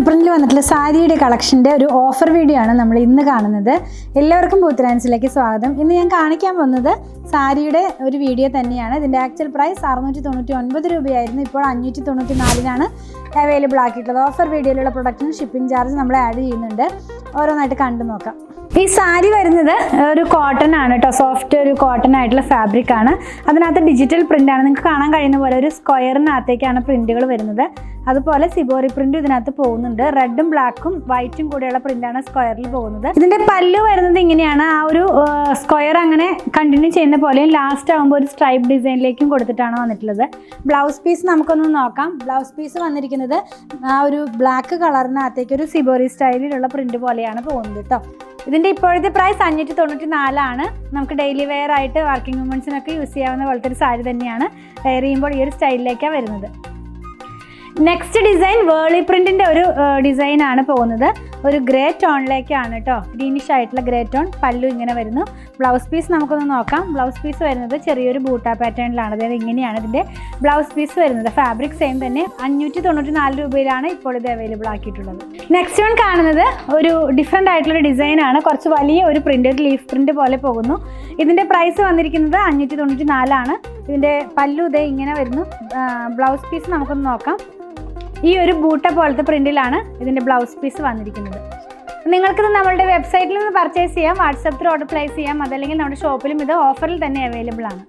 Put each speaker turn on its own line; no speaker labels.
പ്രിന്റിൽ വന്നിട്ടുള്ള സാരിയുടെ കളക്ഷൻ്റെ ഒരു ഓഫർ വീഡിയോ ആണ് നമ്മൾ ഇന്ന് കാണുന്നത്. എല്ലാവർക്കും പൂത്തരാൻസിലേക്ക് സ്വാഗതം. ഇന്ന് ഞാൻ കാണിക്കാൻ പോകുന്നത് സാരിയുടെ ഒരു വീഡിയോ തന്നെയാണ്. ഇതിൻ്റെ ആക്ച്വൽ പ്രൈസ് 699 രൂപയായിരുന്നു. ഇപ്പോൾ 594 അവൈലബിൾ ആക്കിയിട്ടുള്ളത്. ഓഫർ വീഡിയോയിലുള്ള പ്രൊഡക്റ്റിന് ഷിപ്പിംഗ് ചാർജ് നമ്മൾ ആഡ് ചെയ്യുന്നുണ്ട്. ഓരോന്നായിട്ട് കണ്ടു നോക്കാം. ഈ സാരി വരുന്നത് ഒരു കോട്ടൺ ആണ് കേട്ടോ. സോഫ്റ്റ് ഒരു കോട്ടൺ ആയിട്ടുള്ള ഫാബ്രിക് ആണ്. അതിനകത്ത് ഡിജിറ്റൽ പ്രിന്റ് ആണ്. നിങ്ങൾക്ക് കാണാൻ കഴിയുന്ന പോലെ ഒരു സ്ക്വയറിനകത്തേക്കാണ് പ്രിന്റുകൾ വരുന്നത്. അതുപോലെ സിബോറി പ്രിന്റ് ഇതിനകത്ത് പോകുന്നുണ്ട്. റെഡും ബ്ലാക്കും വൈറ്റും കൂടെയുള്ള പ്രിന്റാണ് സ്ക്വയറിൽ പോകുന്നത്. ഇതിന്റെ പല്ലു വരുന്നത് ഇങ്ങനെയാണ്. ആ ഒരു സ്ക്വയർ അങ്ങനെ കണ്ടിന്യൂ ചെയ്യുന്ന പോലെയും ലാസ്റ്റ് ആകുമ്പോൾ ഒരു സ്ട്രൈപ്പ് ഡിസൈനിലേക്കും കൊടുത്തിട്ടാണ് വന്നിട്ടുള്ളത്. ബ്ലൗസ് പീസ് നമുക്കൊന്ന് നോക്കാം. ബ്ലൗസ് പീസ് വന്നിരിക്കുന്നത് ആ ഒരു ബ്ലാക്ക് കളറിനകത്തേക്ക് ഒരു സിബോറി സ്റ്റൈലിലുള്ള പ്രിന്റ് പോലെയാണ് പോകുന്നത് കേട്ടോ. ഇതിൻ്റെ ഇപ്പോഴത്തെ പ്രൈസ് 594 ആണ്. നമുക്ക് ഡെയിലി വെയർ ആയിട്ട് വർക്കിംഗ് വുമൻസിനൊക്കെ യൂസ് ചെയ്യാവുന്ന പോലത്തെ ഒരു സാരി തന്നെയാണ്. വെയർ ചെയ്യുമ്പോൾ ഈ ഒരു സ്റ്റൈലിലേക്കാണ് വരുന്നത്. നെക്സ്റ്റ് ഡിസൈൻ വേളി പ്രിന്റിൻ്റെ ഒരു ഡിസൈനാണ് പോകുന്നത്. ഒരു ഗ്രേ ടോണിലേക്കാണ് കേട്ടോ. ഗ്രീനിഷ് ആയിട്ടുള്ള ഗ്രേ ടോൺ. പല്ലു ഇങ്ങനെ വരുന്നു. ബ്ലൗസ് പീസ് നമുക്കൊന്ന് നോക്കാം. ബ്ലൗസ് പീസ് വരുന്നത് ചെറിയൊരു ബൂട്ട പാറ്റേണിലാണ്. അതായത് ഇങ്ങനെയാണ് ഇതിൻ്റെ ബ്ലൗസ് പീസ് വരുന്നത്. ഫാബ്രിക് സെയിം തന്നെ. 594 രൂപയിലാണ് ഇപ്പോൾ ഇത് അവൈലബിൾ ആക്കിയിട്ടുള്ളത്. നെക്സ്റ്റ് വൺ കാണുന്നത് ഒരു ഡിഫറെൻ്റ് ആയിട്ടുള്ളൊരു ഡിസൈനാണ്. കുറച്ച് വലിയ ഒരു പ്രിൻ്റ്, ഒരു ലീഫ് പ്രിൻ്റ് പോലെ പോകുന്നു. ഇതിൻ്റെ പ്രൈസ് വന്നിരിക്കുന്നത് 594 ആണ്. ഇതിൻ്റെ പല്ലു ഇതേ ഇങ്ങനെ വരുന്നു. ബ്ലൗസ് പീസ് നമുക്കൊന്ന് നോക്കാം. ഈ ഒരു ബൂട്ട പോലത്തെ പ്രിന്റിലാണ് ഇതിൻ്റെ ബ്ലൗസ് പീസ് വന്നിരിക്കുന്നത്. നിങ്ങൾക്കിത് നമ്മളുടെ വെബ്സൈറ്റിൽ നിന്ന് പർച്ചേസ് ചെയ്യാം. വാട്സാപ്പ് ത്രൂ ഓർഡർ പ്ലേസ് ചെയ്യാം. അതല്ലെങ്കിൽ നമ്മുടെ ഷോപ്പിലും ഇത് ഓഫറിൽ തന്നെ അവൈലബിൾ ആണ്.